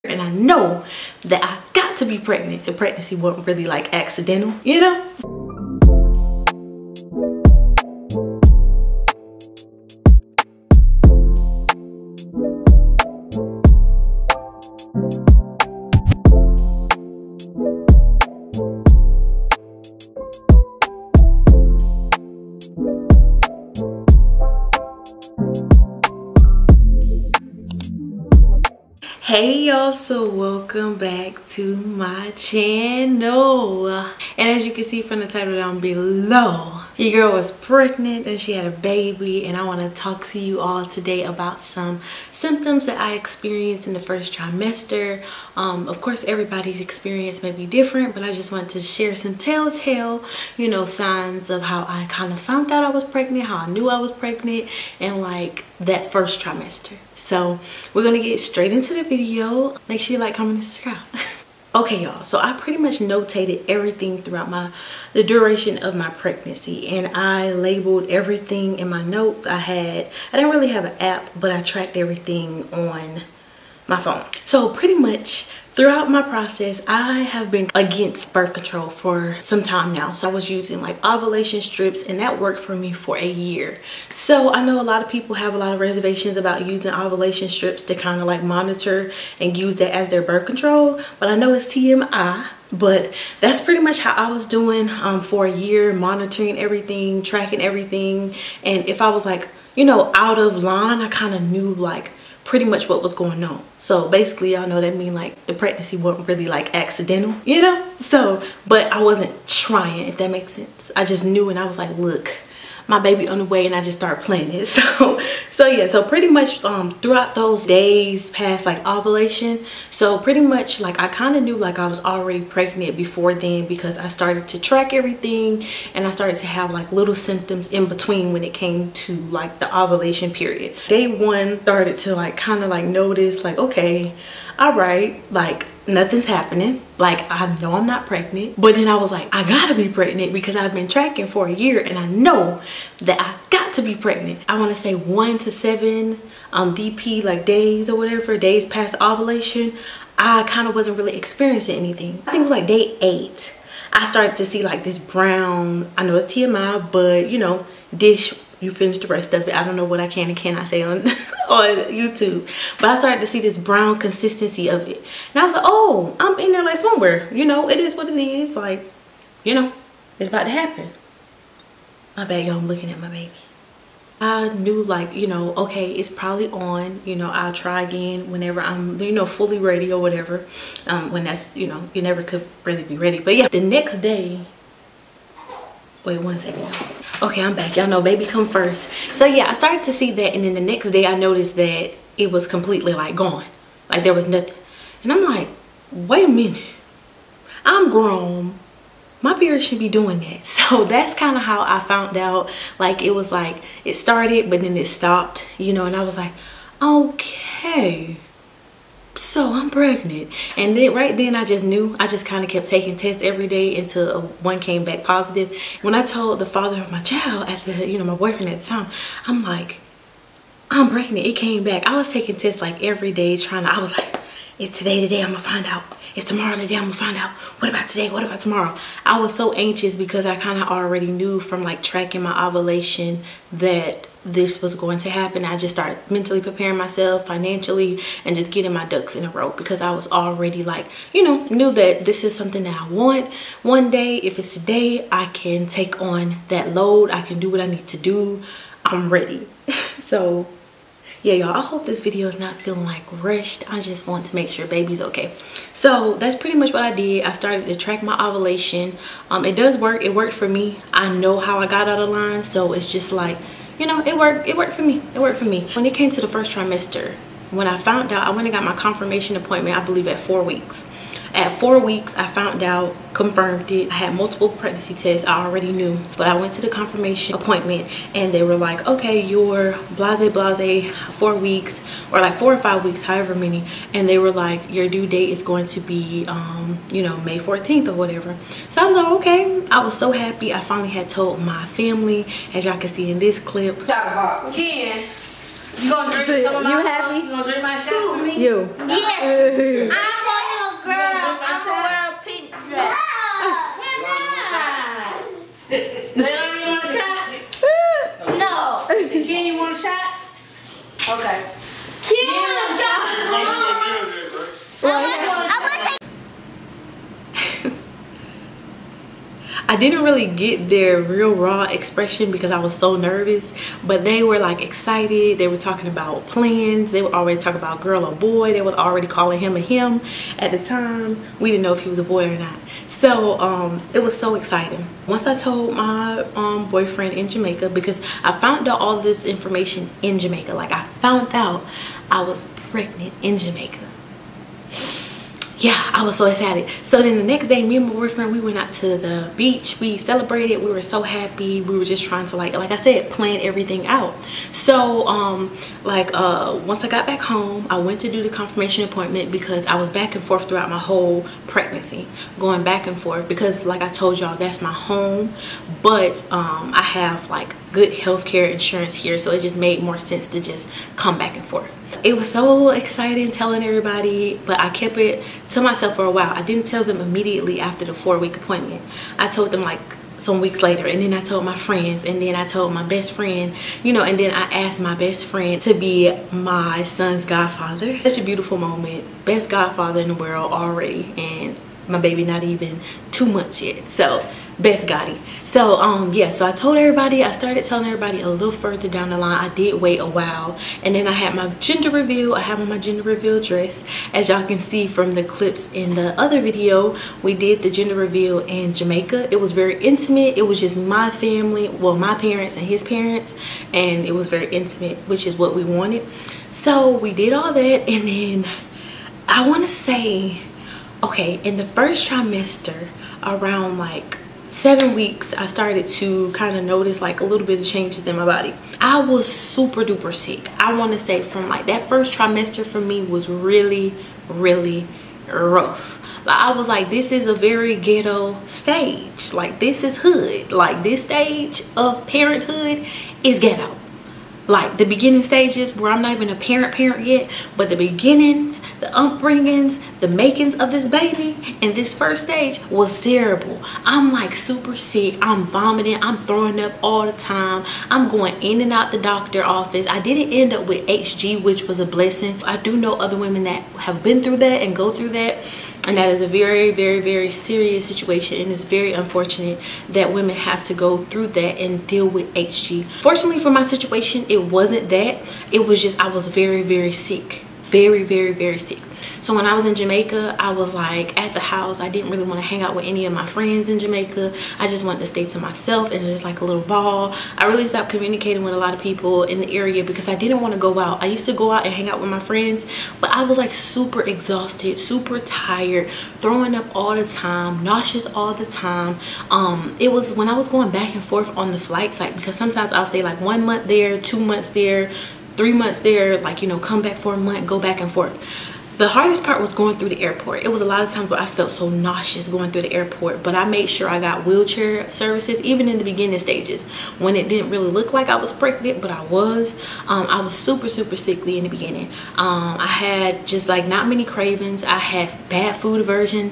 And I know that I got to be pregnant. The pregnancy wasn't really like accidental, you know? Hey y'all, so welcome back to my channel. And as you can see from the title down below, your girl was pregnant and she had a baby, and I want to talk to you all today about some symptoms that I experienced in the first trimester. Of course everybody's experience may be different, but I just want to share some telltale, you know, signs of how I kind of found out I was pregnant, how I knew I was pregnant, and like that first trimester. So we're gonna get straight into the video. Make sure you like, comment, and subscribe. Okay y'all, so I pretty much notated everything throughout the duration of my pregnancy, and I labeled everything in my notes. I didn't really have an app, but I tracked everything on my phone. So pretty much throughout my process, I have been against birth control for some time now. So I was using like ovulation strips, and that worked for me for a year. So I know a lot of people have a lot of reservations about using ovulation strips to kind of like monitor and use that as their birth control. But I know it's TMI. But that's pretty much how I was doing for a year, monitoring everything, tracking everything. And if I was like, you know, out of line, I kind of knew like pretty much what was going on. So basically, y'all know that mean like the pregnancy wasn't really like accidental, you know? So, but I wasn't trying, if that makes sense. I just knew, and I was like, look, my baby on the way, and I just started planning it. So yeah, so pretty much throughout those days past like ovulation, so pretty much like I kind of knew like I was already pregnant before then, because I started to track everything, and I started to have like little symptoms in between when it came to like the ovulation period. Day one started to like kind of like notice like, okay, all right, like nothing's happening, like I know I'm not pregnant. But then I was like, I gotta be pregnant because I've been tracking for a year, and I know that I got to be pregnant. I want to say 1 to 7 DP, like days or whatever, days past ovulation, I kind of wasn't really experiencing anything. I think it was like day 8 I started to see like this brown, I know it's TMI, but you know, dish, you finish the rest of it. I don't know what I can and cannot say on on YouTube, but I started to see this brown consistency of it, and I was like, oh, I'm in there like swimwear, you know, it is what it is, like, you know, it's about to happen. My bad, y'all, I'm looking at my baby. I knew like, you know, okay, it's probably on, you know, I'll try again whenever I'm, you know, fully ready or whatever. When that's, you know, you never could really be ready. But yeah, the next day, wait 1 second, y'all. Okay, I'm back. Y'all know baby come first. So yeah, I started to see that, and then the next day I noticed that it was completely like gone. Like there was nothing. And I'm like, wait a minute. I'm grown. My period should be doing that. So that's kind of how I found out. Like it was like, it started, but then it stopped, you know, and I was like, okay, so I'm pregnant. And then right then I just knew. I just kind of kept taking tests every day until one came back positive. When I told the father of my child, at the, you know, my boyfriend at the time, I'm like, I'm pregnant. It came back. I was taking tests like every day, I was like, it's today the day I'm gonna find out. It's tomorrow the day I'm gonna find out. What about today? What about tomorrow? I was so anxious because I kind of already knew from like tracking my ovulation that this was going to happen. I just started mentally preparing myself financially and just getting my ducks in a row, because I was already like, you know, knew that this is something that I want. One day, if it's today, I can take on that load. I can do what I need to do. I'm ready. So yeah, y'all, I hope this video is not feeling like rushed. I just want to make sure baby's okay. So that's pretty much what I did. I started to track my ovulation. It does work. It worked for me. I know how I got out of line, so it's just like, you know, it worked for me. It worked for me. When it came to the first trimester, when I found out, I went and got my confirmation appointment, I believe at 4 weeks. At 4 weeks, I found out, confirmed it. I had multiple pregnancy tests, I already knew. But I went to the confirmation appointment, and they were like, okay, you're blase 4 weeks, or like 4 or 5 weeks, however many. And they were like, your due date is going to be, you know, May 14th or whatever. So I was like, okay. I was so happy. I finally had told my family, as y'all can see in this clip. Ken, you gonna drink some of my happy? You gonna drink my shot for me? You. Yeah. I didn't really get their real raw expression because I was so nervous, but they were like excited. They were talking about plans. They were already talking about girl or boy. They was already calling him a him at the time. We didn't know if he was a boy or not. So it was so exciting. Once I told my boyfriend in Jamaica, because I found out all this information in Jamaica. Like, I found out I was pregnant in Jamaica. Yeah, I was so excited. So then the next day, me and my boyfriend, we went out to the beach. We celebrated. We were so happy. We were just trying to, like I said, plan everything out. So once I got back home, I went to do the confirmation appointment because I was back and forth throughout my whole pregnancy, going back and forth because, like I told y'all, that's my home. But I have like good healthcare insurance here, so it just made more sense to just come back and forth. It was so exciting telling everybody, but I kept it to myself for a while. I didn't tell them immediately after the 4-week appointment. I told them like some weeks later, and then I told my friends, and then I told my best friend, you know, and then I asked my best friend to be my son's godfather. Such a beautiful moment. Best godfather in the world already, and my baby not even 2 months yet. So best Gotti. So yeah, so I told everybody, I started telling everybody a little further down the line. I did wait a while, and then I had my gender reveal. I have on my gender reveal dress. As y'all can see from the clips in the other video, we did the gender reveal in Jamaica. It was very intimate. It was just my family, well, my parents and his parents, and it was very intimate, which is what we wanted. So we did all that, and then I want to say, okay, in the first trimester, around like 7 weeks, I started to kind of notice like a little bit of changes in my body. I was super duper sick. I want to say from like that first trimester for me was really rough. Like, I was like, this is a very ghetto stage. Like, this is hood. Like, this stage of parenthood is ghetto. Like the beginning stages where I'm not even a parent yet, but the beginnings, the upbringings, the makings of this baby in this first stage was terrible. I'm like super sick. I'm vomiting. I'm throwing up all the time. I'm going in and out the doctor office. I didn't end up with HG, which was a blessing. I do know other women that have been through that and go through that. And that is a very serious situation, and it's very unfortunate that women have to go through that and deal with HG. Fortunately for my situation, it wasn't that. It was just I was very sick. Very sick. So when I was in Jamaica, I was like at the house. I didn't really want to hang out with any of my friends in Jamaica. I just wanted to stay to myself and just like a little ball. I really stopped communicating with a lot of people in the area because I didn't want to go out. I used to go out and hang out with my friends, but I was like super exhausted, super tired, throwing up all the time, nauseous all the time. It was when I was going back and forth on the flights, like because sometimes I'll stay like 1 month there, 2 months there, 3 months there, like, you know, come back for a month, go back and forth. The hardest part was going through the airport. It was a lot of times where I felt so nauseous going through the airport, but I made sure I got wheelchair services even in the beginning stages when it didn't really look like I was pregnant, but I was. I was super sickly in the beginning. I had just like not many cravings. I had bad food aversion.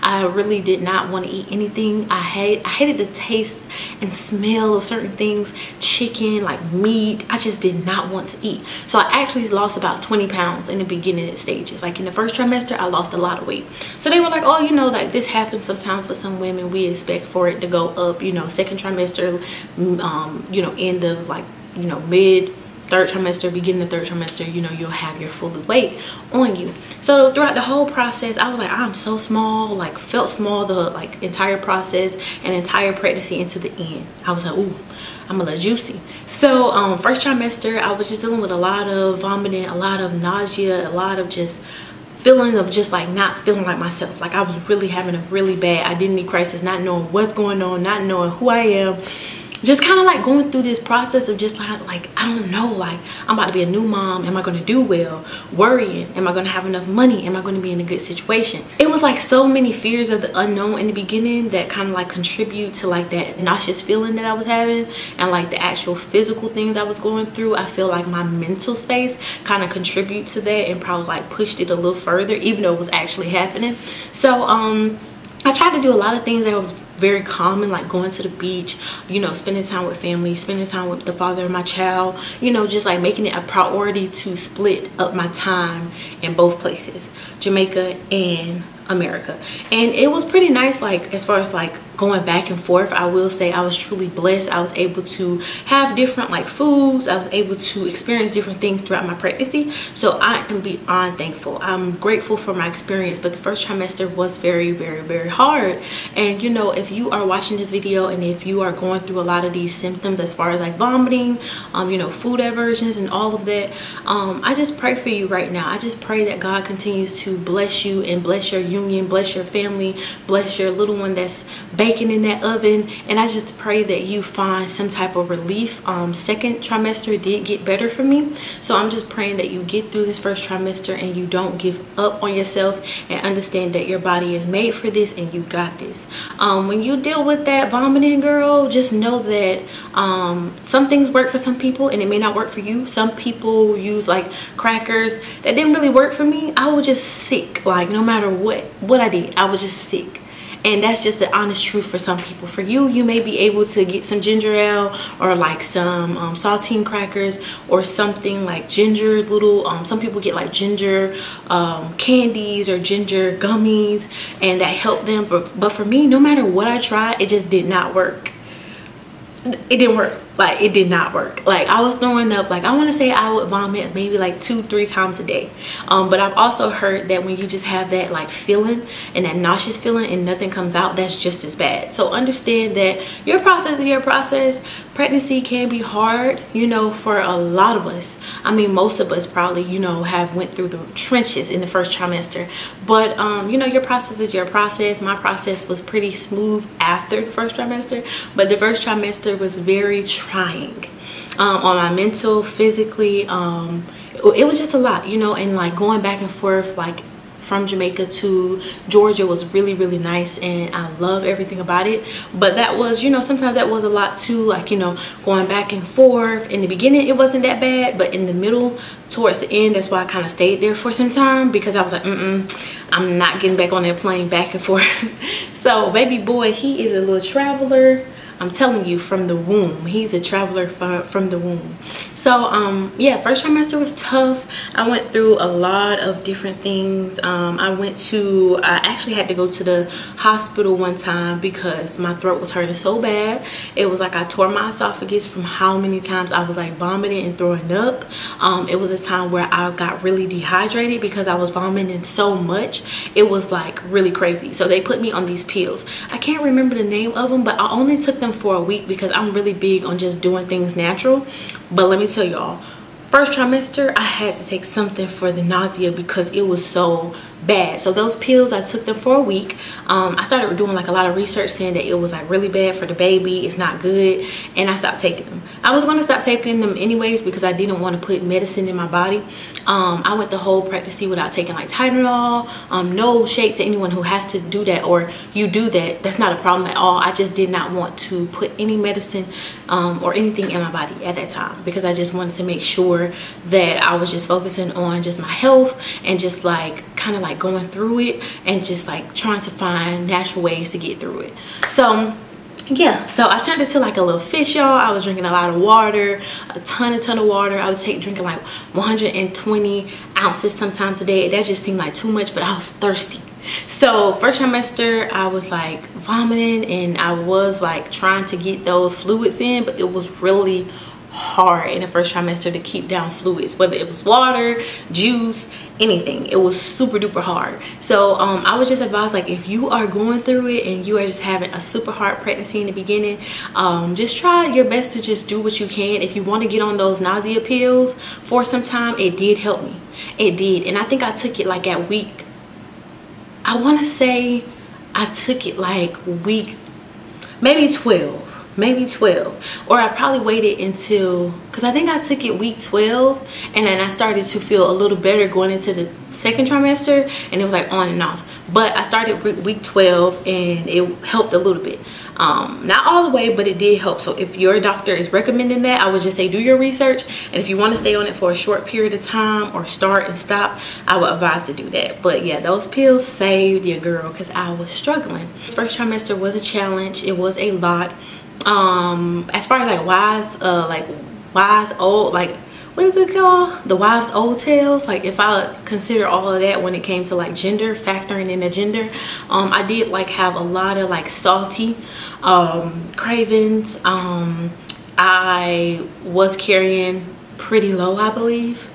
I really did not want to eat anything. I hated the taste and smell of certain things, chicken, like meat. I just did not want to eat. So I actually lost about 20 pounds in the beginning stages. Like in the first trimester, I lost a lot of weight. So they were like, oh, you know, like this happens sometimes with some women. We expect for it to go up, you know, second trimester, you know, end of like, you know, mid third trimester, beginning of third trimester, you know, you'll have your full weight on you. So throughout the whole process, I was like, I'm so small, like felt small the like entire process and entire pregnancy into the end. I was like, ooh, I'm a little juicy. So first trimester, I was just dealing with a lot of vomiting, a lot of nausea, a lot of just feeling of just like not feeling like myself. Like I was really having a really bad identity crisis, not knowing what's going on, not knowing who I am. Just kind of like going through this process of just like I don't know, like I'm about to be a new mom. Am I going to do well? Worrying, am I going to have enough money? Am I going to be in a good situation? It was like so many fears of the unknown in the beginning that kind of like contribute to like that nauseous feeling that I was having, and like the actual physical things I was going through. I feel like my mental space kind of contribute to that and probably like pushed it a little further, even though it was actually happening. So I tried to do a lot of things that was very common, like going to the beach, you know, spending time with family, spending time with the father of my child, you know, just like making it a priority to split up my time in both places, Jamaica and America. And it was pretty nice, like as far as like going back and forth. I will say I was truly blessed. I was able to have different like foods. I was able to experience different things throughout my pregnancy. So I am beyond thankful. I'm grateful for my experience, but the first trimester was very, very, very hard. And you know, if you are watching this video and if you are going through a lot of these symptoms as far as like vomiting, you know, food aversions and all of that, I just pray for you right now. I just pray that God continues to bless you and bless your union, bless your family, bless your little one that's baking in that oven. And I just pray that you find some type of relief. Second trimester did get better for me, so I'm just praying that you get through this first trimester and you don't give up on yourself, and understand that your body is made for this and you got this. When you deal with that vomiting, girl, just know that some things work for some people and it may not work for you. Some people use like crackers. That didn't really work for me. I was just sick. Like no matter what I did, I was just sick. And that's just the honest truth for some people. For you, you may be able to get some ginger ale or like some saltine crackers or something like ginger little, some people get like ginger candies or ginger gummies, and that help them. But for me, no matter what I tried, it just did not work. It didn't work. Like it did not work. Like I was throwing up, like I want to say I would vomit maybe like 2-3 times a day. But I've also heard that when you just have that like feeling and that nauseous feeling and nothing comes out, that's just as bad. So understand that your process is your process. Pregnancy can be hard, you know, for a lot of us. I mean, most of us probably, you know, have went through the trenches in the first trimester. But you know, your process is your process. My process was pretty smooth after the first trimester, but the first trimester was very trying on my mental, physically. It was just a lot, you know, and like going back and forth like from Jamaica to Georgia was really, really nice, and I love everything about it. But that was, you know, sometimes that was a lot too, like, you know, going back and forth. In the beginning it wasn't that bad, but in the middle towards the end, that's why I kind of stayed there for some time, because I was like, I'm not getting back on that plane back and forth. So baby boy, he is a little traveler. I'm telling you, from the womb. He's a traveler from the womb. So yeah, first trimester was tough. I went through a lot of different things. I actually had to go to the hospital one time because my throat was hurting so bad. It was like I tore my esophagus from how many times I was like vomiting and throwing up. It was a time where I got really dehydrated because I was vomiting so much. It was like really crazy. So they put me on these pills. I can't remember the name of them, but I only took them for a week because I'm really big on just doing things natural. But let me tell y'all, first trimester I had to take something for the nausea because it was so bad. So those pills, I took them for a week. I started doing like a lot of research saying that it was like really bad for the baby, it's not good, and I stopped taking them. I was going to stop taking them anyways because I didn't want to put medicine in my body. I went the whole pregnancy without taking like Tylenol. No shade to anyone who has to do that, or you do that, that's not a problem at all. I just did not want to put any medicine or anything in my body at that time because I just wanted to make sure that I was just focusing on just my health and just like kind of like going through it and just like trying to find natural ways to get through it. So yeah, so I turned into like a little fish, y'all. I was drinking a lot of water, a ton of water. I was drinking like 120 ounces sometimes a day. That just seemed like too much, but I was thirsty. So first trimester I was like vomiting and I was like trying to get those fluids in, but it was really hard in the first trimester to keep down fluids, whether it was water, juice, anything. It was super duper hard. So I was just advised, like, if you are going through it and you are just having a super hard pregnancy in the beginning, just try your best to just do what you can. If you want to get on those nausea pills for some time, it did help me. It did. And I think I took it like at week, I want to say I took it like week maybe 12, or I probably waited until, because I think I took it week 12 and then I started to feel a little better going into the second trimester, and it was like on and off. But I started week 12 and it helped a little bit. Not all the way, but it did help. So if your doctor is recommending that, I would just say do your research, and if you want to stay on it for a short period of time or start and stop, I would advise to do that. But yeah, those pills saved your girl because I was struggling. This first trimester was a challenge. It was a lot. As far as like wise what is it called, the wives old tales. Like if I consider all of that when it came to like gender, factoring in the gender, I did like have a lot of like salty cravings. I was carrying pretty low, I believe.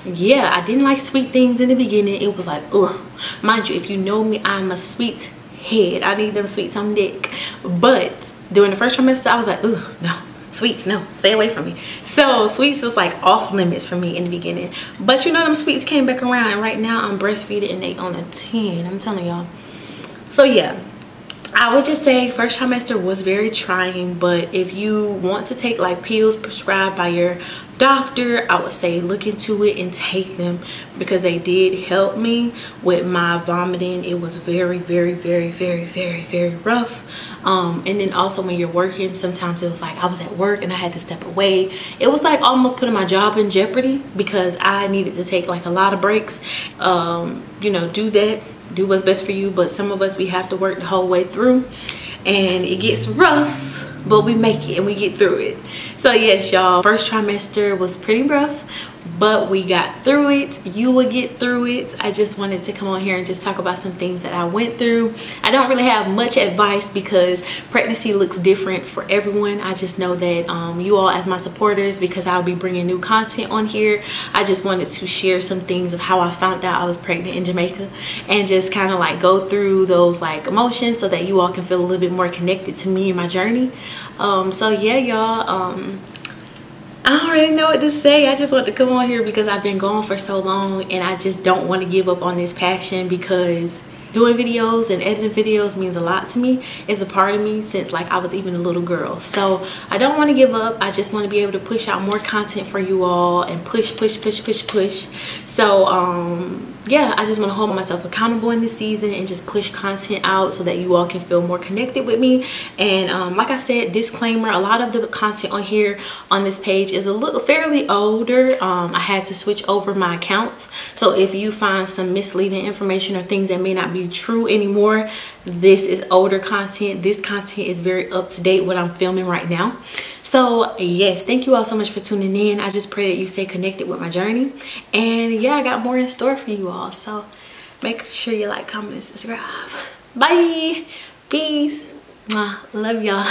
Yeah, I didn't like sweet things in the beginning. It was like, ugh. Mind you, if you know me, I'm a sweet head. I need them sweets on dick. But during the first trimester, I was like, ugh, no. Sweets, no, stay away from me. So sweets was like off limits for me in the beginning. But you know, them sweets came back around, and right now I'm breastfeeding and they on a 10. I'm telling y'all. So yeah, I would just say first trimester was very trying, but if you want to take like pills prescribed by your doctor, I would say look into it and take them, because they did help me with my vomiting. It was very rough. And then also when you're working, sometimes it was like I was at work and I had to step away. It was like almost putting my job in jeopardy, because I needed to take like a lot of breaks. You know, do what's best for you, but some of us, we have to work the whole way through, and it gets rough, but we make it and we get through it. So yes, y'all, first trimester was pretty rough, but we got through it. You will get through it. I just wanted to come on here and just talk about some things that I went through. I don't really have much advice because pregnancy looks different for everyone. I just know that you all as my supporters, because I'll be bringing new content on here, I just wanted to share some things of how I found out I was pregnant in Jamaica, and just kind of like go through those like emotions so that you all can feel a little bit more connected to me and my journey. So yeah, y'all, I don't really know what to say. I just want to come on here because I've been gone for so long, and I just don't want to give up on this passion, because doing videos and editing videos means a lot to me. It's a part of me since like I was even a little girl. So I don't want to give up. I just want to be able to push out more content for you all and push. So yeah, I just want to hold myself accountable in this season and just push content out so that you all can feel more connected with me. And like I said, disclaimer, a lot of the content on here on this page is a little fairly older. I had to switch over my accounts, so if you find some misleading information or things that may not be true anymore, this is older content. This content is very up to date what I'm filming right now. So yes, thank you all so much for tuning in. I just pray that you stay connected with my journey, and yeah, I got more in store for you all, so make sure you like, comment, and subscribe. Bye, peace, love y'all.